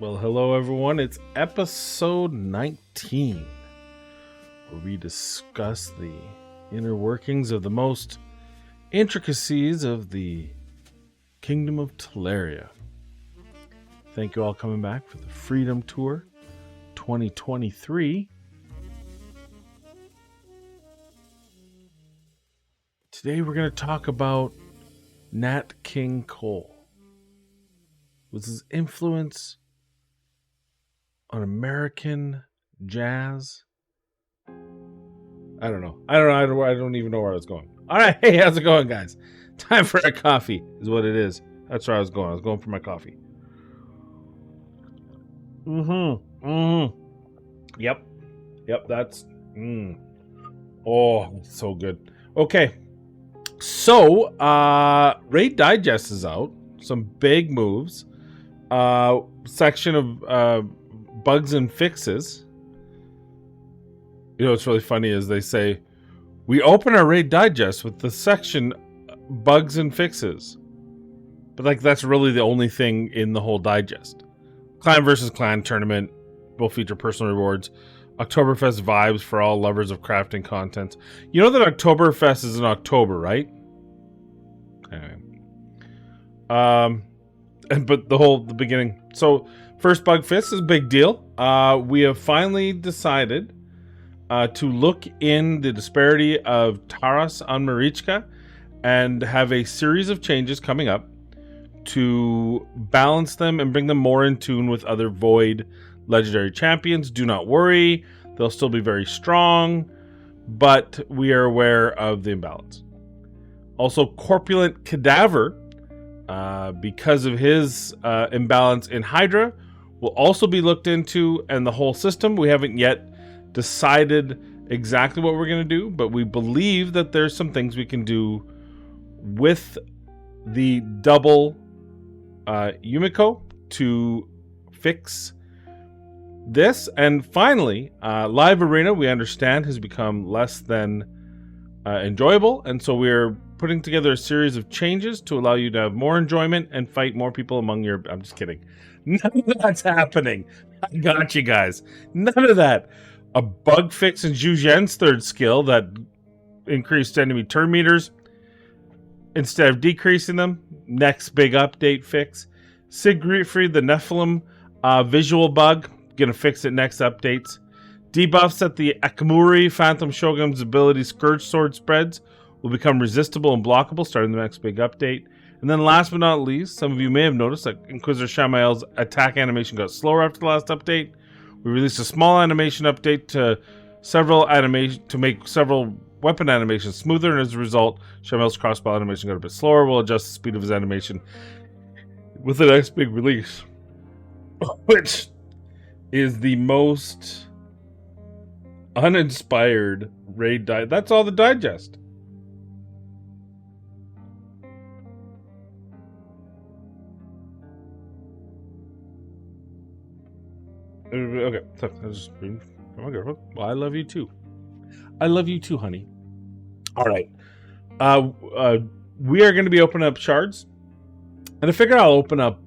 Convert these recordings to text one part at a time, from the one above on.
Well, hello everyone. It's episode 19, where we discuss the inner workings of the most intricacies of the Kingdom of Teleria. Thank you all coming back for the Freedom Tour 2023. Today we're going to talk about Nat King Cole. Was his influence on American jazz? I don't know. I don't even know where I was going. All right. Hey, how's it going, guys? Time for a coffee is what it is. That's where I was going. I was going for my coffee. Yep. That's, oh, so good. Okay. So, Raid Digest is out. Some big moves. Section of, bugs and fixes. You know what's really funny is they say we open our Raid Digest with the section bugs and fixes, but like that's really the only thing in the whole digest. Clan versus clan tournament will feature personal rewards, Oktoberfest vibes for all lovers of crafting content. You know that Oktoberfest is in October, right? Anyway. But the beginning. So first bug fix is a big deal. We have finally decided to look in the disparity of Taras on Marichka and have a series of changes coming up to balance them and bring them more in tune with other Void legendary champions. Do not worry, they'll still be very strong, but we are aware of the imbalance. Also, Corpulent Cadaver, because of his imbalance in Hydra, will also be looked into, and the whole system. We haven't yet decided exactly what we're going to do, but we believe that there's some things we can do with the double Yumiko to fix this. And finally, Live Arena, we understand, has become less than enjoyable, and so we're putting together a series of changes to allow you to have more enjoyment and fight more people among your... I'm just kidding. None of that's happening. I got you guys. None of that. A bug fix in Zhu Zhen's third skill that increased enemy turn meters instead of decreasing them. Next big update fix. Siegfried the Nephilim visual bug. Gonna fix it next updates. Debuffs at the Akamuri Phantom Shogun's ability Scourge Sword spreads will become resistible and blockable starting the next big update. And then last but not least, some of you may have noticed that Inquisitor Shamael's attack animation got slower after the last update. We released a small animation update to make several weapon animations smoother, and as a result, Shamael's crossbow animation got a bit slower. We'll adjust the speed of his animation with the next big release, which is the most uninspired raid That's all the digest. Okay, so I was just reading from my girlfriend. Well, I love you too. I love you too, honey. All right. We are going to be opening up shards, and I figure I'll open up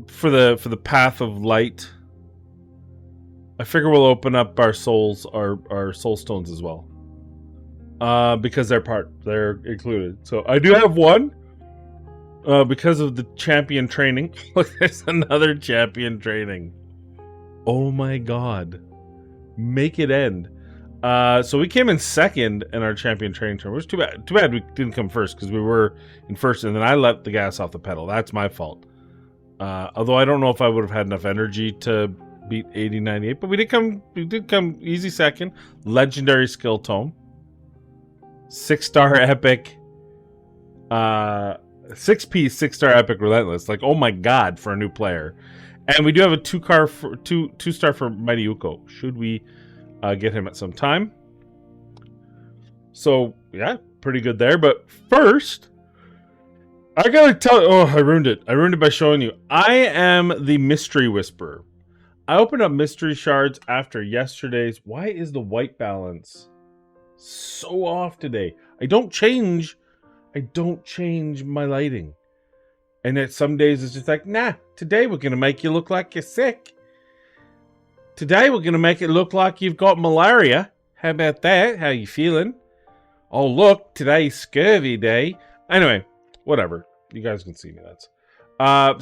for the path of light. I figure we'll open up our souls, our soul stones as well, because they're included. So I do have one. Because of the champion training. Look, there's another champion training. Oh my god. Make it end. So we came in second in our champion training tournament. It was too bad we didn't come first, because we were in first and then I let the gas off the pedal. That's my fault. Although I don't know if I would have had enough energy to beat 8098, but we did come easy second. Legendary skill tome. 6-star epic. 6-piece 6-star epic relentless. Like, oh my god, for a new player. And we do have a 2-star for Mighty Uko. Should we get him at some time? So yeah, pretty good there. But first, I gotta tell you, I ruined it. I ruined it by showing you. I am the Mystery Whisperer. I opened up Mystery Shards after yesterday's. Why is the white balance so off today? I don't change I don't change my lighting. And then some days it's just like, nah, today we're going to make you look like you're sick. Today we're going to make it look like you've got malaria. How about that? How you feeling? Oh, look, today's scurvy day. Anyway, whatever. You guys can see me.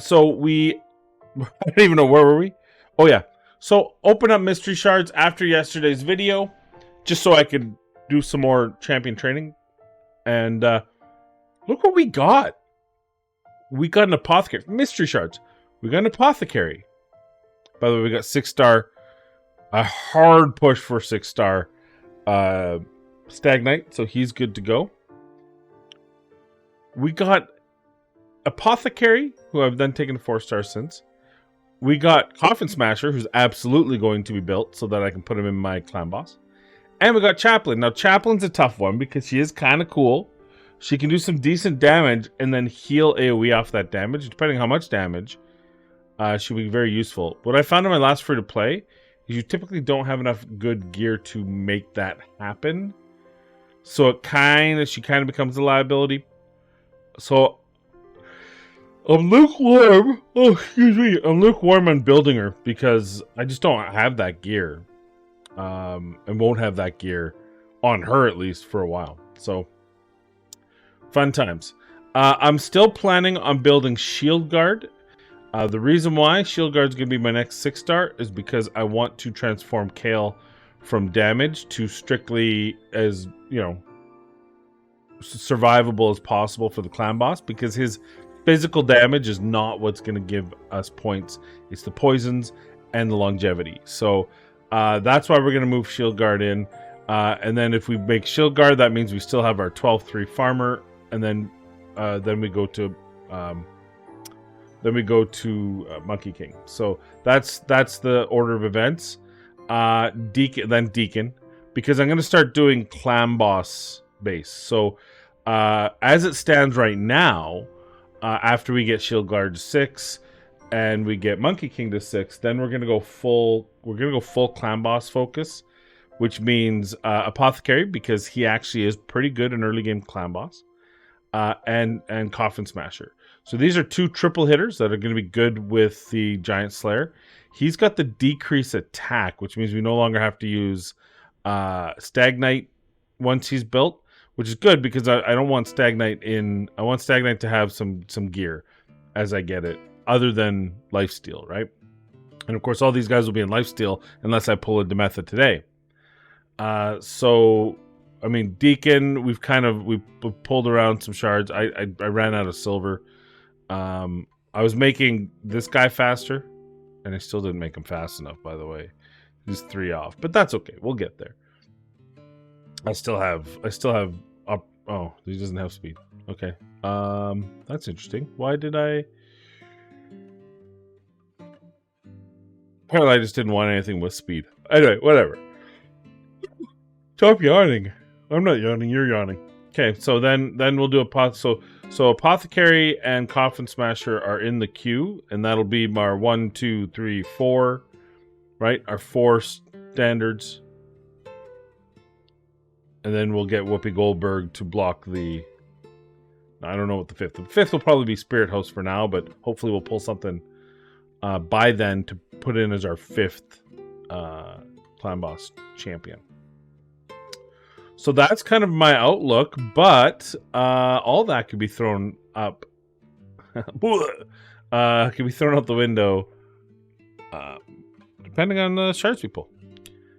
So we... I don't even know, where were we? Oh, yeah. So open up mystery shards after yesterday's video, just so I could do some more champion training. And look what we got. We got an apothecary. Mystery shards. We got an apothecary. By the way, we got 6-star. A hard push for 6-star Stag Knight, so he's good to go. We got Apothecary, who I've then taken to 4-star since. We got Coffin Smasher, who's absolutely going to be built so that I can put him in my clan boss. And we got Chaplain. Now, Chaplain's a tough one because she is kind of cool. She can do some decent damage and then heal AoE off that damage. Depending on how much damage, she'll be very useful. What I found in my last free-to-play is you typically don't have enough good gear to make that happen. So she kind of becomes a liability. So I'm lukewarm. Oh, excuse me. I'm lukewarm on building her because I just don't have that gear. And won't have that gear on her at least for a while. So fun times. I'm still planning on building Shield Guard. The reason why Shield Guard is going to be my next 6-star is because I want to transform Kale from damage to strictly as, survivable as possible for the clan boss, because his physical damage is not what's going to give us points. It's the poisons and the longevity. So that's why we're going to move Shield Guard in. And then if we make Shield Guard, that means we still have our 12-3 farmer, and then we go to Monkey King. So that's the order of events. Deacon, because I'm going to start doing clan boss base. So as it stands right now, after we get Shield Guard to 6 and we get Monkey King to 6, then we're going to go full clan boss focus, which means Apothecary, because he actually is pretty good in early game clan boss, and Coffin Smasher. So these are 2 triple hitters that are going to be good with the Giant Slayer. He's got the decrease attack, which means we no longer have to use Stag Knight once he's built, which is good because I don't want Stag Knight in. I want Stag Knight to have some gear as I get it, other than Lifesteal, right? And of course, all these guys will be in Lifesteal unless I pull a Demetha today. So I mean, Deacon, we pulled around some shards. I ran out of silver. I was making this guy faster, and I still didn't make him fast enough, by the way. He's 3 off, but that's okay. We'll get there. I still have up. Oh, he doesn't have speed. Okay. That's interesting. Why did I? Apparently I just didn't want anything with speed. Anyway, whatever. Stop yawning. I'm not yawning, you're yawning. Okay, so then we'll do so Apothecary and Coffin Smasher are in the queue, and that'll be our 1, 2, 3, 4, right? Our 4 standards. And then we'll get Whoopi Goldberg to block the... I don't know what the 5th... The 5th will probably be Spirit House for now, but hopefully we'll pull something by then to put in as our 5th clan boss champion. So that's kind of my outlook, but all that could be thrown up. Could be thrown out the window, depending on the shards we pull.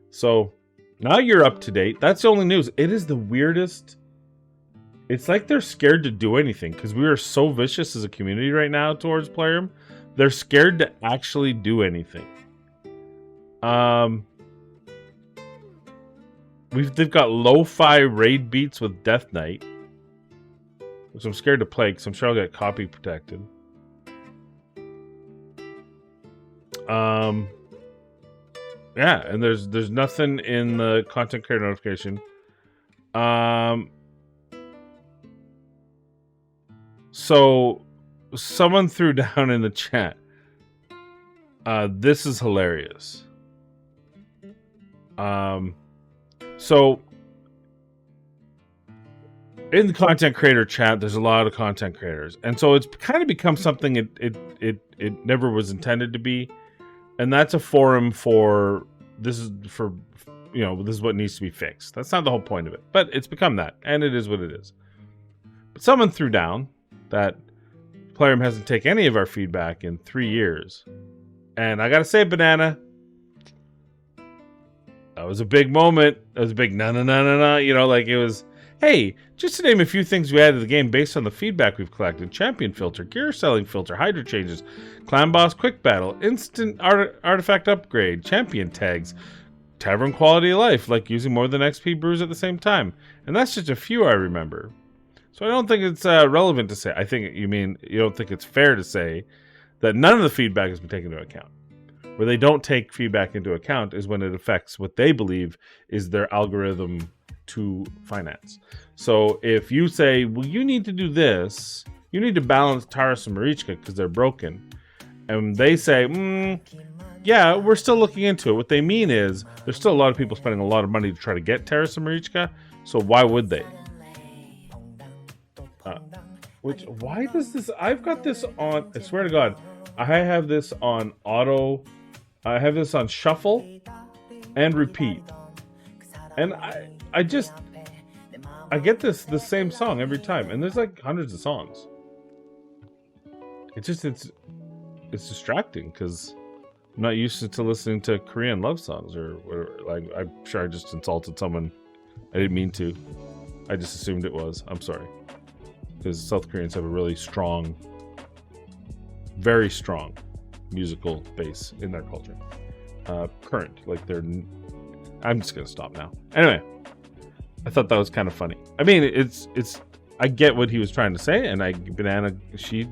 So now you're up to date. That's the only news. It is the weirdest. It's like they're scared to do anything because we are so vicious as a community right now towards Plarium. They're scared to actually do anything. They've got lo-fi raid beats with Death Knight, which I'm scared to play because I'm sure I'll get copy protected. Yeah, and there's nothing in the content creator notification. So someone threw down in the chat. This is hilarious. So in the content creator chat, there's a lot of content creators, and so it's kind of become something it never was intended to be, and that's a forum for this is for this is what needs to be fixed. That's not the whole point of it, but it's become that, and it is what it is. But someone threw down that Plarium hasn't taken any of our feedback in 3 years, and I gotta say, Banana, that was a big moment. That was a big no. Like it was. Hey, just to name a few things we added to the game based on the feedback we've collected: champion filter, gear selling filter, hydra changes, clan boss quick battle, instant artifact upgrade, champion tags, tavern quality of life, like using more than XP brews at the same time. And that's just a few I remember. So I don't think it's relevant to say. I think you mean you don't think it's fair to say that none of the feedback has been taken into account. Where they don't take feedback into account is when it affects what they believe is their algorithm to finance. So if you say, well, you need to do this, you need to balance Taras and Marichka because they're broken, and they say, yeah, we're still looking into it. What they mean is there's still a lot of people spending a lot of money to try to get Taras and Marichka, so why would they? Why does this? I've got this on, I swear to God, I have this on auto, I have this on shuffle and repeat. And I get the same song every time, and there's like hundreds of songs. It's distracting because I'm not used to listening to Korean love songs or like I'm sure I just insulted someone. I didn't mean to. I just assumed it was. I'm sorry, because South Koreans have a really strong, very strong musical base in their culture. Current, like they're. I'm just gonna stop now. Anyway, I thought that was kind of funny. I mean, it's. I get what he was trying to say, and she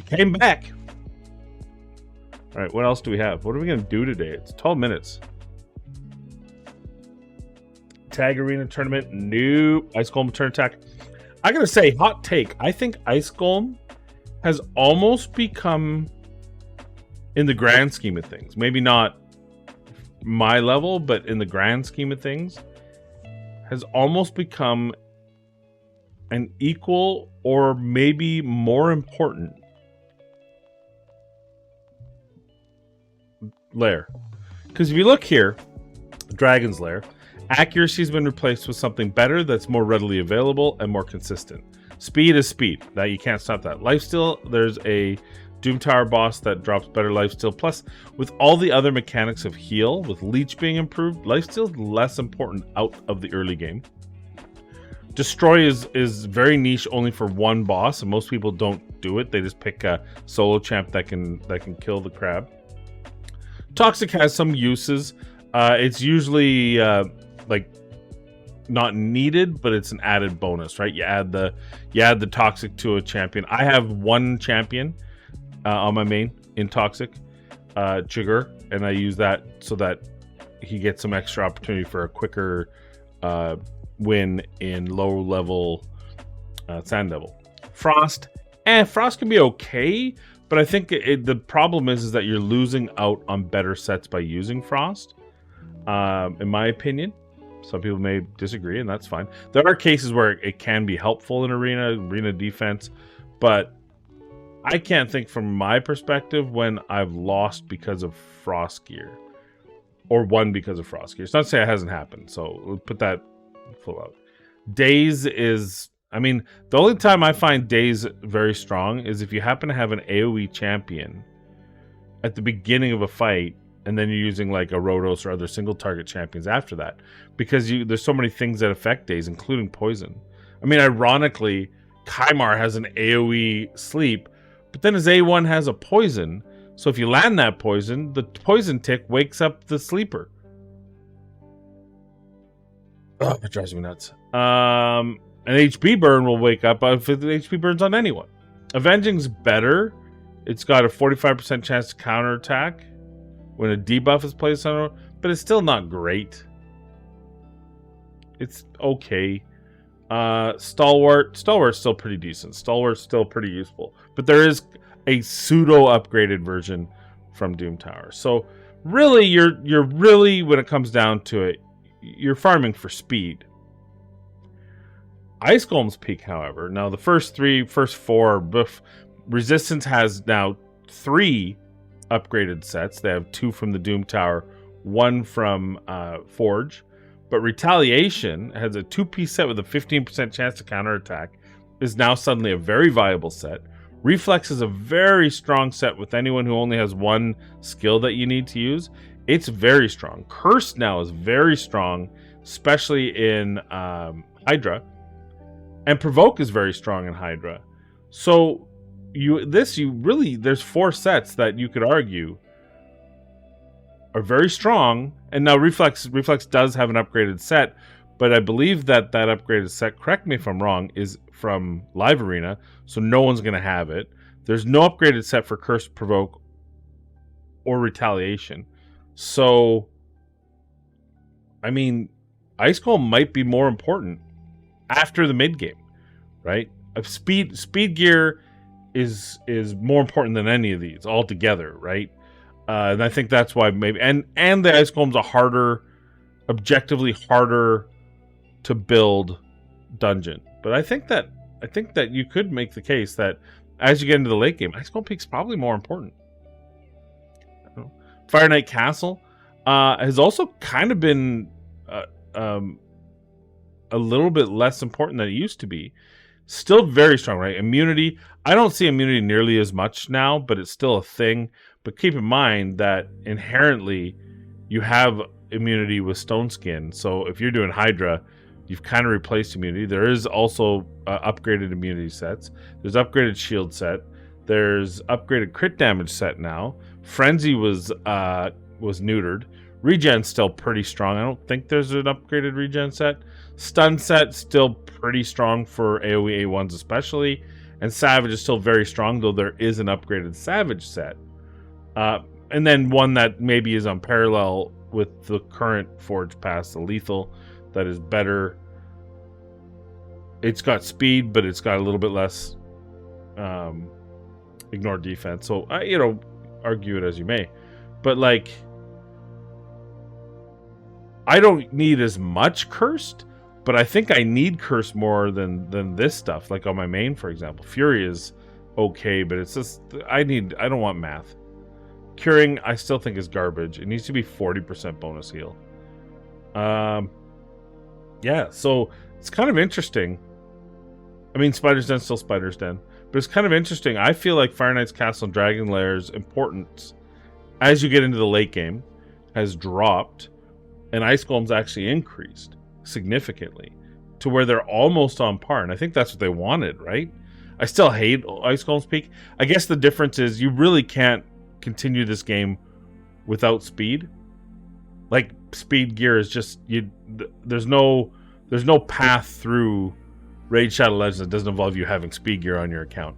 came back. All right, what else do we have? What are we gonna do today? It's 12 minutes. Tag Arena tournament, nope. Ice Golem turn attack. I gotta say, hot take. I think Ice Golem has almost become, in the grand scheme of things, maybe not my level, but in the grand scheme of things, has almost become an equal or maybe more important lair. Because if you look here, Dragon's Lair, accuracy has been replaced with something better that's more readily available and more consistent. Speed is speed. That you can't stop that. Lifesteal, there's a Doom Tower boss that drops better lifesteal. Plus, with all the other mechanics of heal, with Leech being improved, lifesteal is less important out of the early game. Destroy is very niche only for one boss, and most people don't do it. They just pick a solo champ that can kill the crab. Toxic has some uses. It's usually like not needed, but it's an added bonus, right? You add the toxic to a champion. I have one champion on my main in toxic, Chigurh, and I use that so that he gets some extra opportunity for a quicker win in low level Sand Devil. Frost can be okay, but I think the problem is that you're losing out on better sets by using Frost, in my opinion. Some people may disagree, and that's fine. There are cases where it can be helpful in arena defense, but I can't think from my perspective when I've lost because of Frost gear or won because of Frost gear. It's not to say it hasn't happened, so we'll put that full out. Daze is, I mean, the only time I find Daze very strong is if you happen to have an AoE champion at the beginning of a fight, and then you're using like a Rotos or other single target champions after that, because there's so many things that affect Daze, including poison. I mean, ironically, Kymar has an AoE sleep, but then his A1 has a poison, so if you land that poison, the poison tick wakes up the sleeper. Oh, it drives me nuts. An HP burn will wake up if the HP burns on anyone. Avenging's better. It's got a 45% chance to counterattack when a debuff is placed on it, but it's still not great. It's okay. Stalwart's still pretty decent. Stalwart's still pretty useful, but there is a pseudo upgraded version from Doom Tower. So really, you're really, when it comes down to it, you're farming for speed. Ice Golem's Peak, however, now the first four, Resistance has now 3 upgraded sets. They have 2 from the Doom Tower, 1 from Forge. But Retaliation has a 2-piece set with a 15% chance to counterattack. Is now suddenly a very viable set. Reflex is a very strong set with anyone who only has 1 skill that you need to use. It's very strong. Curse now is very strong, especially in Hydra. And Provoke is very strong in Hydra. So there's 4 sets that you could argue are very strong. And now Reflex does have an upgraded set, but I believe that upgraded set, correct me if I'm wrong, is from Live Arena, so no one's going to have it. There's no upgraded set for Curse, Provoke, or Retaliation. So, I mean, Ice Golem might be more important after the mid game, right? Speed gear is more important than any of these altogether, right? And I think that's why maybe and the Ice Golem's a objectively harder to build dungeon. But I think that you could make the case that as you get into the late game, Ice Golem Peak's probably more important. Fire Knight Castle has also kind of been a little bit less important than it used to be. Still very strong, right? Immunity. I don't see immunity nearly as much now, but it's still a thing. But keep in mind that inherently you have immunity with Stone Skin. So if you're doing Hydra, you've kind of replaced immunity. There is also upgraded immunity sets. There's upgraded shield set. There's upgraded crit damage set now. Frenzy was neutered. Regen's still pretty strong. I don't think there's an upgraded regen set. Stun set still pretty strong for AoE A1s especially. And Savage is still very strong, though there is an upgraded Savage set. And then one that maybe is on parallel with the current Forge Pass, the Lethal, that is better. It's got speed, but it's got a little bit less ignore defense. So, argue it as you may. But, like, I don't need as much Cursed, but I think I need Cursed more than this stuff. Like on my main, for example. Fury is okay, but it's just, I don't want math. Curing, I still think is garbage. It needs to be 40% bonus heal. Yeah, so it's kind of interesting. I mean, Spider's Den still Spider's Den, but it's kind of interesting. I feel like Fire Knight's Castle and Dragon Lair's importance as you get into the late game has dropped, and Ice Golem's actually increased significantly to where they're almost on par. And I think that's what they wanted, right? I still hate Ice Golem's Peak. I guess the difference is you really can't continue this game without speed. Like, speed gear is just there's no path through Raid Shadow Legends that doesn't involve you having speed gear on your account.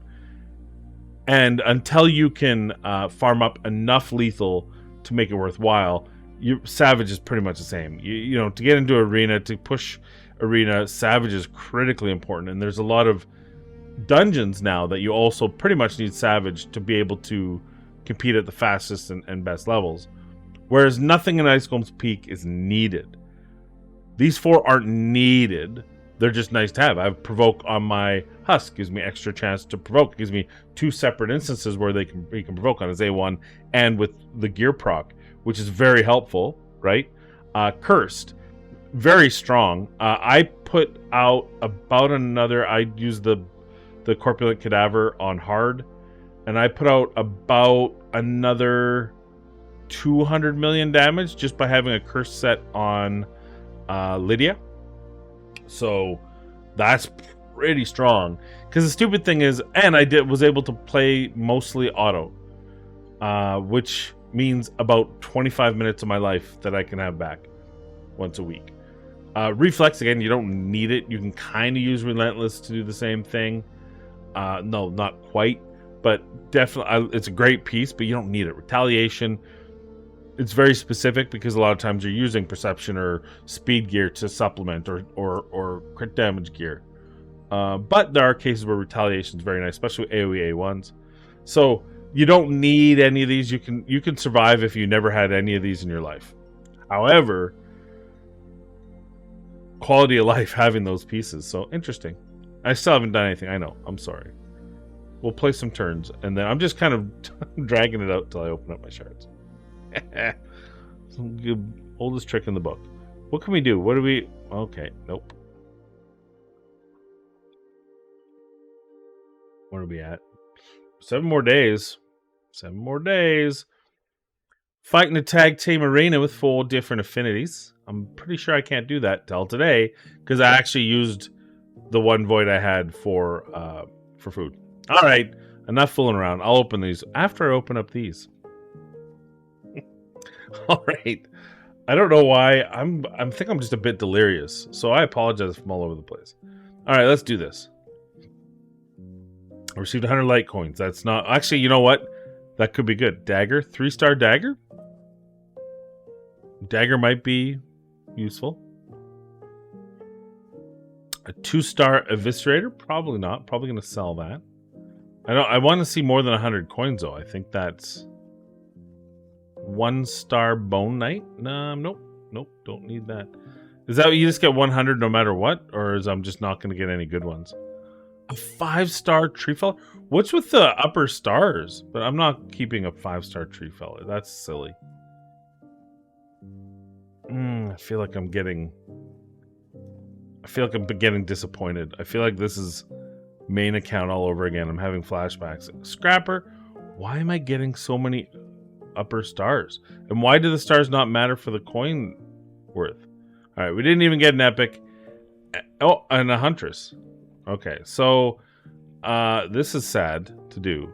And until you can farm up enough lethal to make it worthwhile, Savage is pretty much the same. You know, to get into arena, to push arena, Savage is critically important. And there's a lot of dungeons now that you also pretty much need Savage to be able to compete at the fastest and best levels. Whereas nothing in Ice Golem's Peak is needed. These 4 aren't needed. They're just nice to have. I have Provoke on my Husk. Gives me extra chance to provoke. It gives me 2 separate instances where he can provoke on his A1 and with the gear proc, which is very helpful, right? Cursed, very strong. I put out about another. I used the Corpulent Cadaver on hard, and I put out about another 200 million damage just by having a curse set on Lydia. So that's pretty strong. Because the stupid thing is, and was able to play mostly auto, which means about 25 minutes of my life that I can have back once a week. Reflex, again, you don't need it. You can kind of use Relentless to do the same thing. No, not quite, but definitely it's a great piece, but you don't need it. Retaliation, it's very specific because a lot of times you're using perception or speed gear to supplement or crit damage gear. But there are cases where retaliation is very nice, especially with AoE A1s. So you don't need any of these. You can survive if you never had any of these in your life. However, quality of life having those pieces. So interesting. I still haven't done anything. I know. I'm sorry. We'll play some turns, and then I'm just kind of dragging it out till I open up my shards. Some good oldest trick in the book. What can we do? What do we... Okay, nope. Where are we at? 7 more days. 7 more days. Fighting a tag team arena with 4 different affinities. I'm pretty sure I can't do that till today because I actually used the 1 void I had for food. All right, enough fooling around. I'll open these after I open up these. All right. I don't know why. I think I'm just a bit delirious, so I apologize if I'm all over the place. All right, let's do this. I received 100 light coins. That's not... Actually, you know what? That could be good. Dagger. 3-star dagger? Dagger might be useful. A 2-star eviscerator? Probably not. Probably going to sell that. I want to see more than 100 coins, though. I think that's... 1-star bone knight? No, nope. Nope, don't need that. Is that you just get 100 no matter what? Or is I'm just not going to get any good ones? A 5-star tree feller? What's with the upper stars? But I'm not keeping a 5-star tree feller. That's silly. I feel like I'm getting disappointed. I feel like this is main account all over again. I'm having flashbacks. Scrapper, why am I getting so many upper stars? And why do the stars not matter for the coin worth? All right, we didn't even get an epic. Oh, and a huntress. Okay, so this is sad to do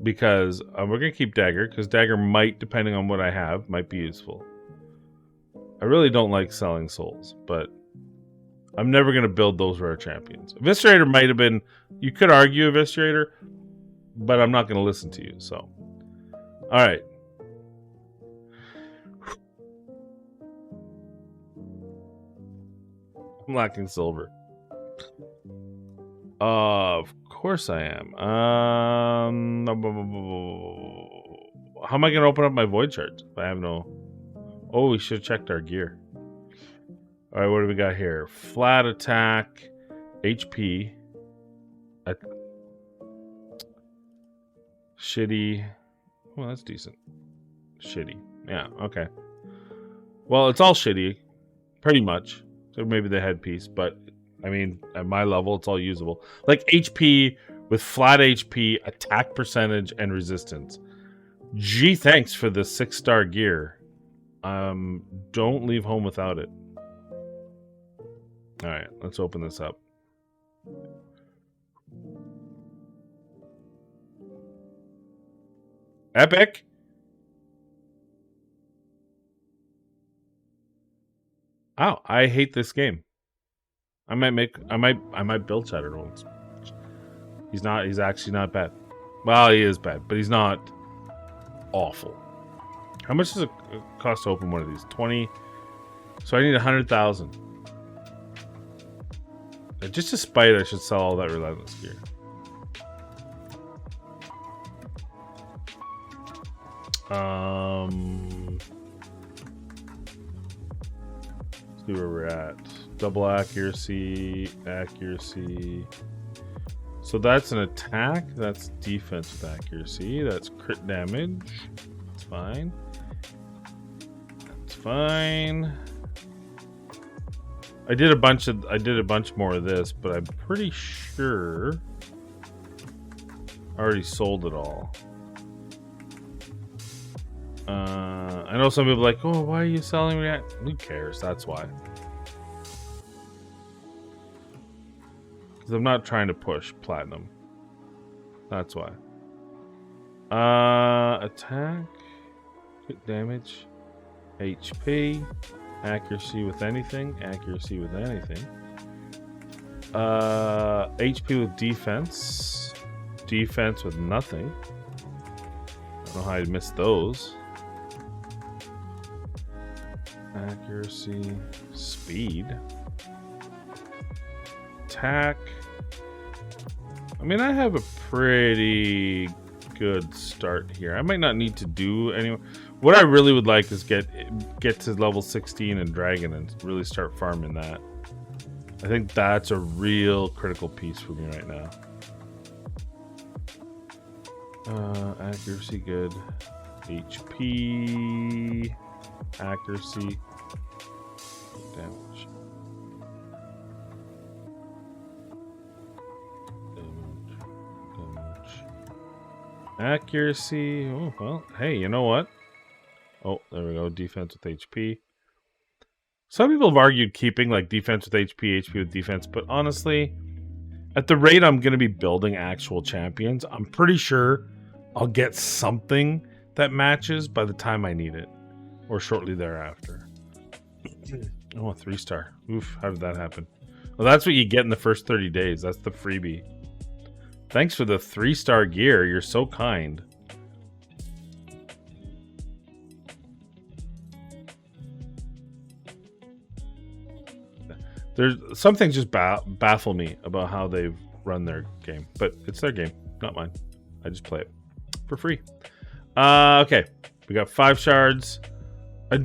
because we're gonna keep dagger because dagger might, depending on what I have, might be useful. I really don't like selling souls, but I'm never gonna build those rare champions. Eviscerator might have been. You could argue Eviscerator, but I'm not gonna listen to you. So, all right. I'm lacking silver. Of course I am. How am I going to open up my void shards? I have no... Oh, we should have checked our gear. All right, what do we got here? Flat attack, HP. Shitty. Well, that's decent. Shitty. Yeah, okay. Well, it's all shitty. Pretty much. So maybe the headpiece, but... I mean, at my level, it's all usable. Like HP with flat HP, attack percentage, and resistance. Gee, thanks for the 6-star gear. Don't leave home without it. All right, let's open this up. Epic. Oh, I hate this game. I might build Shattered once. He's actually not bad. Well, he is bad, but he's not awful. How much does it cost to open one of these? 20. So I need 100,000. Just to spite, I should sell all that relentless gear. Let's see where we're at. Double accuracy. So that's an attack. That's defense with accuracy. That's crit damage. That's fine. That's fine. I did a bunch more of this, but I'm pretty sure I already sold it all. I know some people are like, oh, why are you selling that? Who cares? That's why. Because I'm not trying to push platinum. That's why. Attack, hit damage, HP, accuracy with anything, HP with defense, defense with nothing. I don't know how I missed those. Accuracy, speed, attack. I mean, I have a pretty good start here. I might not need to do any. What I really would like is get to level 16 and dragon and really start farming that. I think that's a real critical piece for me right now. Accuracy good. HP. Accuracy. Damage. Damage. Accuracy. Oh, well, hey, you know what? Oh, there we go. Defense with HP. Some people have argued keeping like defense with HP, HP with defense, but honestly, at the rate I'm going to be building actual champions, I'm pretty sure I'll get something that matches by the time I need it, or shortly thereafter. Oh, a 3-star. Oof, how did that happen? Well, that's what you get in the first 30 days. That's the freebie. Thanks for the 3-star gear. You're so kind. There's some things just baffle me about how they've run their game, but it's their game, not mine. I just play it for free. Okay, we got 5 shards.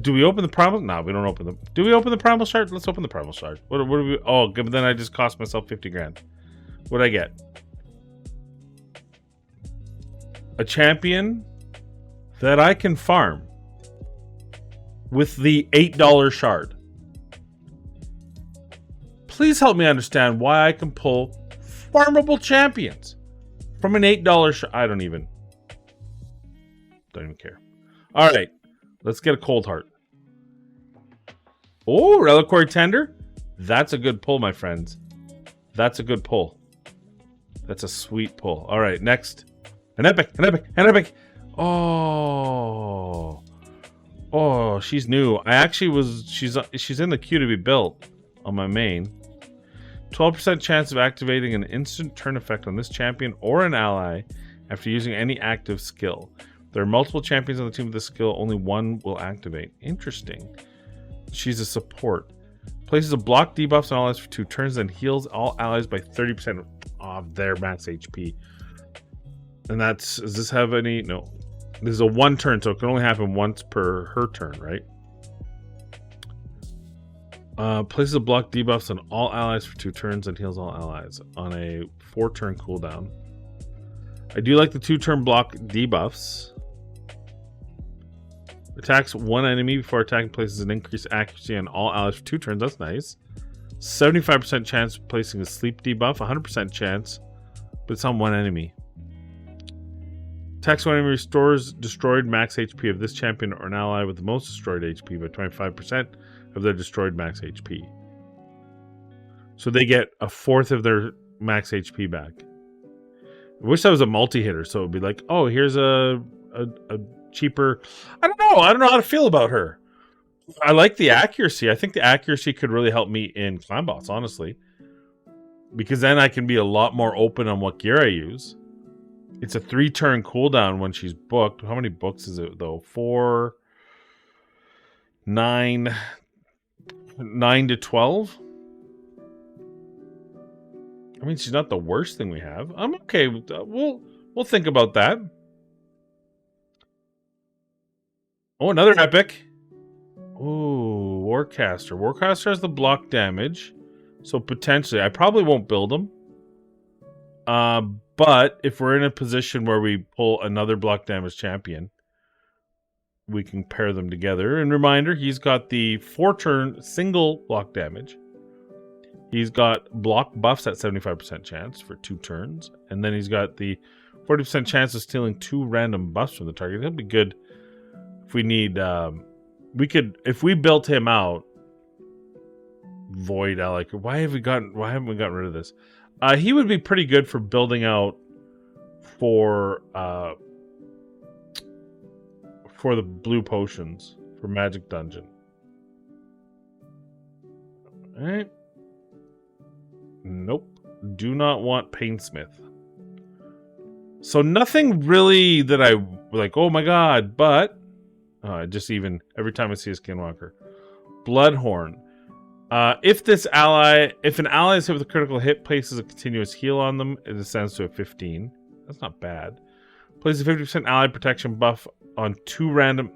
Do we open the primal? No, we don't open them. Do we open the primal shard? Let's open the primal shard. What do we? Oh, good. But then I just cost myself 50 grand. What'd I get? A champion that I can farm with the $8 shard. Please help me understand why I can pull farmable champions from an $8 shard. I don't even care. All right, let's get a Coldheart. Oh, Reliquary Tender. That's a good pull, my friends. That's a good pull. That's a sweet pull. All right, next. An epic. Oh, she's new. I actually was. She's in the queue to be built on my main. 12% chance of activating an instant turn effect on this champion or an ally after using any active skill. There are multiple champions on the team with this skill. Only one will activate. Interesting. She's a support. Places a block debuffs on allies for 2 turns, then heals all allies by 30% of their max HP. And that's... Does this have any... No. This is a 1 turn, so it can only happen once per her turn, right? Places a block debuffs on all allies for 2 turns and heals all allies on a 4-turn cooldown. I do like the 2-turn block debuffs. Attacks 1 enemy before attacking, places an increased accuracy on all allies for 2 turns. That's nice. 75% chance of placing a sleep debuff. 100% chance, but it's on 1 enemy. Attacks 1 enemy restores destroyed max HP of this champion or an ally with the most destroyed HP by 25% of their destroyed max HP. So they get a 1/4 of their max HP back. I wish that was a multi-hitter, so it would be like, oh, here's a cheaper... I don't know how to feel about her. I like the accuracy. I think the accuracy could really help me in clan boss, honestly. Because then I can be a lot more open on what gear I use. It's a 3-turn cooldown when she's booked. How many books is it, though? 4... 9 to 12? I mean, she's not the worst thing we have. I'm okay with that. We'll think about that. Oh, another epic. Ooh, Warcaster. Warcaster has the block damage. So potentially, I probably won't build him. But if we're in a position where we pull another block damage champion, we can pair them together. And reminder, he's got the 4-turn single block damage. He's got block buffs at 75% chance for 2 turns. And then he's got the 40% chance of stealing 2 random buffs from the target. It'll be good if we need... if we built him out... Void Alec. Why haven't we gotten rid of this? He would be pretty good for building out for the blue potions for Magic Dungeon. Alright. Nope. Do not want Painsmith. So nothing really that I like, oh my god, but just even every time I see a Skinwalker. Bloodhorn. If an ally is hit with a critical hit, places a continuous heal on them, it ascends to a 15. That's not bad. Places a 50% ally protection buff on 2 random...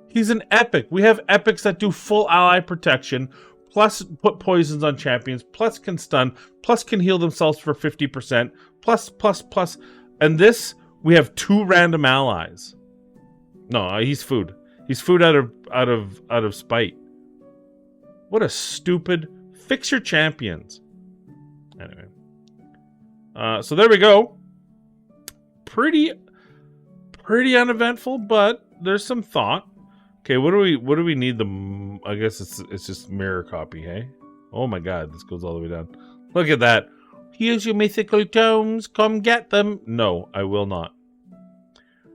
He's an epic. We have epics that do full ally protection, plus put poisons on champions, plus can stun, plus can heal themselves for 50%, plus. And this, we have 2 random allies. No, he's food. He's food out of spite. What a stupid... Fix your champions. Anyway. So there we go. Pretty uneventful, but there's some thought. Okay, what do we need I guess it's just mirror copy, hey? Oh my god, this goes all the way down. Look at that. Here's your mythical tomes, come get them. No, I will not.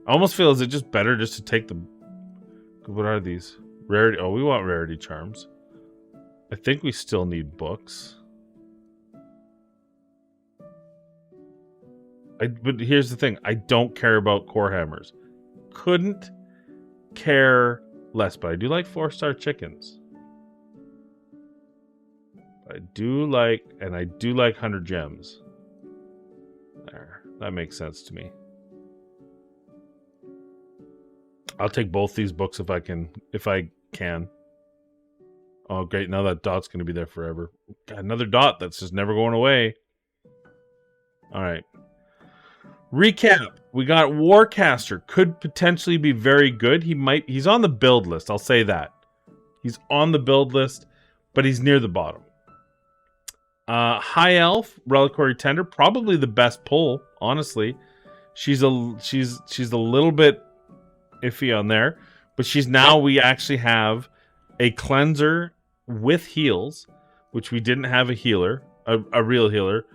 I almost feel, is it just better just to take them? What are these? Rarity, oh, we want rarity charms. I think we still need books. But here's the thing, I don't care about core hammers. Couldn't care less, but I do like 4-star chickens. I do like 100 gems. There, that makes sense to me. I'll take both these books if I can. Oh, great! Now that dot's going to be there forever. Got another dot that's just never going away. All right. Recap. We got Warcaster. Could potentially be very good. He's on the build list. I'll say that. He's on the build list, but he's near the bottom. High Elf, Reliquary Tender, probably the best pull, honestly. She's a little bit iffy on there, but we actually have a cleanser with heals, which we didn't have a healer, a real healer.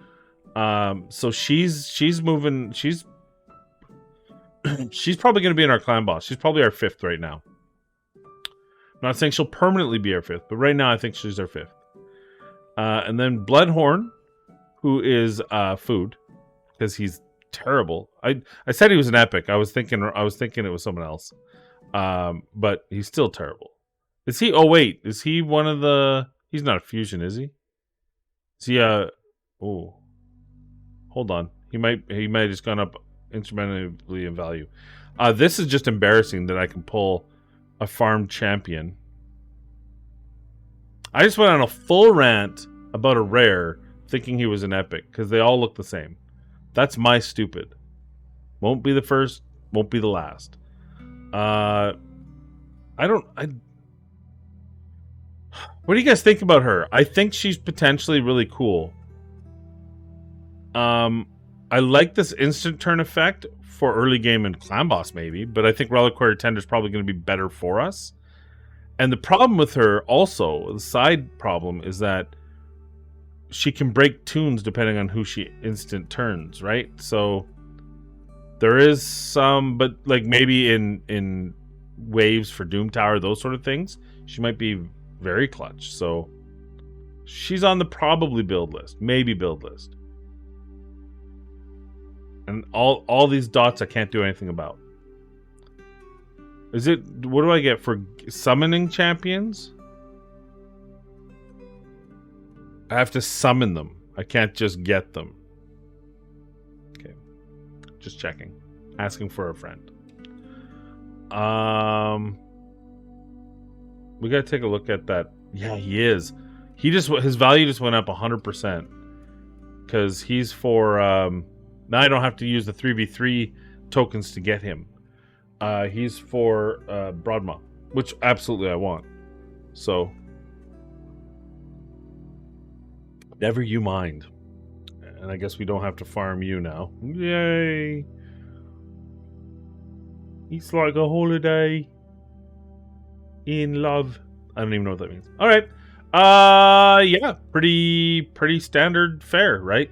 So she's moving. She's probably going to be in our clan boss. She's probably our 5th right now. I'm not saying she'll permanently be our 5th, but right now I think she's our 5th. And then Bloodhorn, who is food, because he's terrible. I said he was an epic. I was thinking it was someone else. But he's still terrible. Is he? Oh wait, is he one of the? He's not a fusion, is he? Is he a? Oh, hold on. He might have just gone up instrumentally in value. This is just embarrassing that I can pull a farm champion. I just went on a full rant about a rare, thinking he was an epic because they all look the same. That's my stupid. Won't be the first. Won't be the last. What do you guys think about her? I think she's potentially really cool. I like this instant turn effect for early game and clan boss maybe, but I think Reliquary Tender is probably going to be better for us. And the problem with her also, the side problem, is that she can break tunes depending on who she instant turns, right? So there is some, but like maybe in waves for Doom Tower, those sort of things, she might be very clutch. So she's on the probably build list, maybe build list. And all these dots I can't do anything about. Is it, what do I get for summoning champions? I have to summon them. I can't just get them. Okay. Just checking. Asking for a friend. We gotta take a look at that. Yeah, he is. His value just went up 100%. Because he's for, now I don't have to use the 3v3 tokens to get him. He's for Broadmaw, which absolutely I want. So, never you mind. And I guess we don't have to farm you now. Yay! It's like a holiday in love. I don't even know what that means. All right. Yeah, pretty standard fare, right?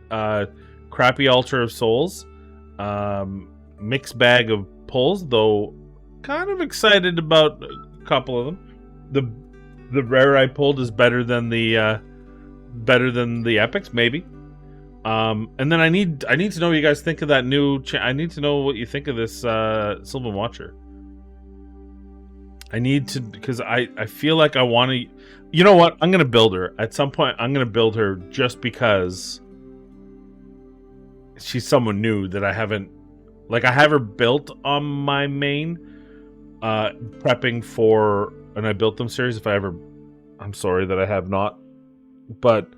Crappy Altar of Souls. Mixed bag of pulls, though kind of excited about a couple of them. The rare I pulled is better than the epics, maybe. And then I need to know what you guys think of that new I need to know what you think of this Sylvan Watcher. I need to, because I feel like I want to. You know what? I'm gonna build her at some point. I'm gonna build her just because she's someone new that I haven't, like, I have her built on my main, prepping for an I Built Them series. I'm sorry that I have not, but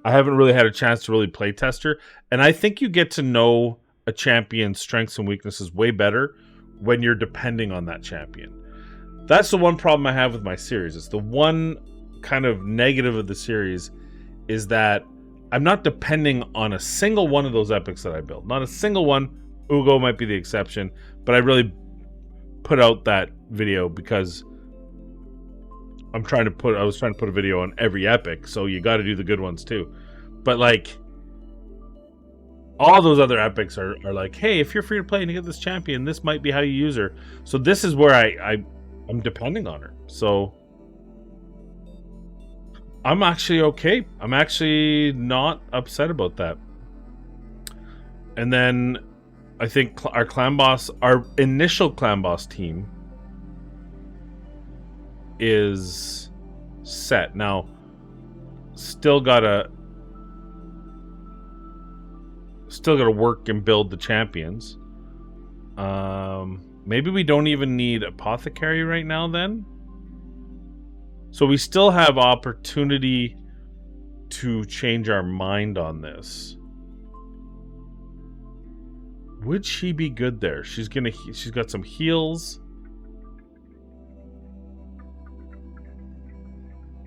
I haven't really had a chance to really play test her. And I think you get to know a champion's strengths and weaknesses way better when you're depending on that champion. That's the one problem I have with my series. It's the one kind of negative of the series, is that I'm not depending on a single one of those epics that I built. Not a single one. Ugo might be the exception, but I really put out that video because I was trying to put a video on every epic, so you got to do the good ones too. But like, all those other epics are like, hey, if you're free to play and you get this champion, this might be how you use her. So this is where I'm depending on her. So I'm actually okay. I'm actually not upset about that. And then I think our initial clan boss team is set. Now, still gotta work and build the champions. Maybe we don't even need apothecary right now then. So we still have opportunity to change our mind on this. Would she be good there? She's got some heals.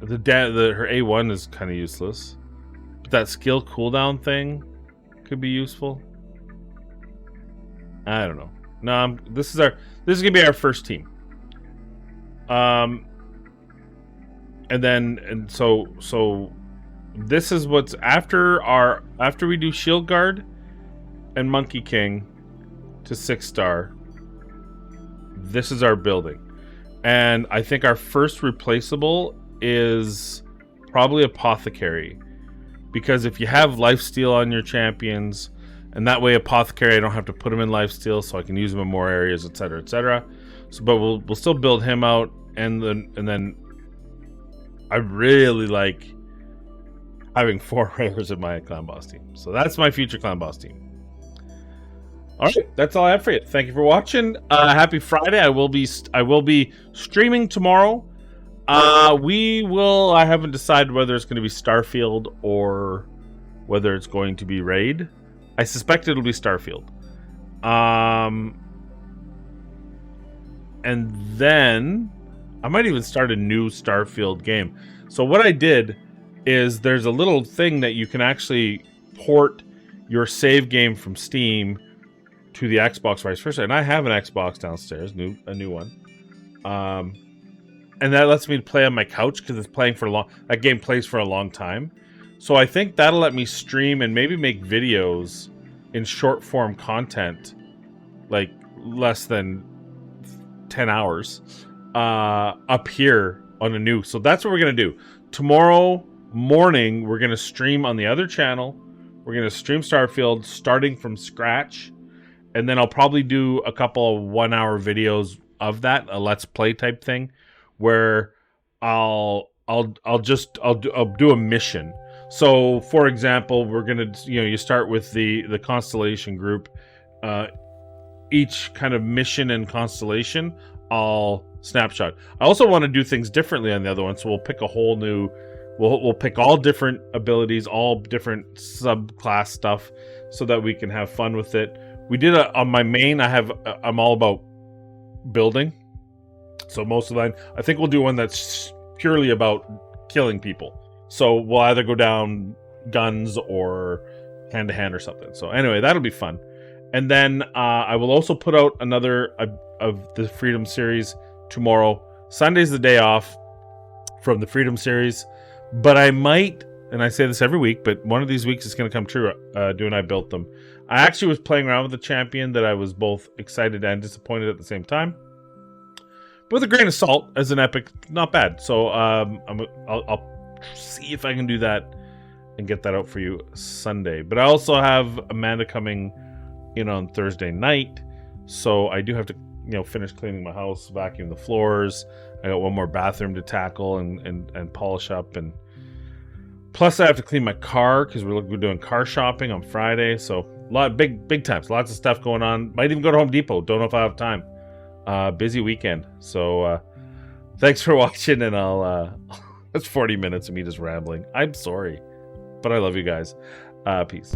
Her A1 is kind of useless. But that skill cooldown thing could be useful. I don't know. No, this is gonna be our first team. So this is what's after we do Shield Guard and Monkey King to 6-star. This is our building. And I think our first replaceable is probably Apothecary. Because if you have lifesteal on your champions, and that way Apothecary, I don't have to put him in lifesteal, so I can use him in more areas, etc., etc. So, but we'll still build him out, and then I really like having 4 rares in my clan boss team. So that's my future clan boss team. All right, that's all I have for you. Thank you for watching. Happy Friday. I will be streaming tomorrow. I haven't decided whether it's going to be Starfield or whether it's going to be Raid. I suspect it'll be Starfield. And then I might even start a new Starfield game. So what I did is there's a little thing that you can actually port your save game from Steam to the Xbox vice versa. And I have an Xbox downstairs, a new one. And that lets me play on my couch because it's playing for that game plays for a long time. So I think that'll let me stream and maybe make videos in short form content, like less than 10 hours, up here on a new. So that's what we're going to do. Tomorrow morning, we're going to stream on the other channel. We're going to stream Starfield starting from scratch. And then I'll probably do a couple of 1-hour videos of that, a let's play type thing, where I'll do a mission. So, for example, we're gonna, you start with the constellation group. Each kind of mission and constellation, I'll snapshot. I also want to do things differently on the other one, so we'll pick a whole new. We'll pick all different abilities, all different subclass stuff, so that we can have fun with it. We did on my main. I'm all about building, so most of the time, I think we'll do one that's purely about killing people. So we'll either go down guns or hand to hand or something. So anyway, that'll be fun. And then I will also put out another of the Freedom series tomorrow. Sunday's the day off from the Freedom series, but I might, and I say this every week, but one of these weeks it's going to come true. Doing I Built Them. I actually was playing around with a champion that I was both excited and disappointed at the same time. But with a grain of salt, as an epic, not bad. So I'll see if I can do that and get that out for you Sunday. But I also have Amanda coming in on Thursday night, so I do have to finish cleaning my house, vacuum the floors. I got one more bathroom to tackle and polish up, and plus I have to clean my car because we're doing car shopping on Friday. So big times. Lots of stuff going on. Might even go to Home Depot. Don't know if I have time. Busy weekend. So thanks for watching, and I'll that's 40 minutes of me just rambling. I'm sorry, but I love you guys. Peace.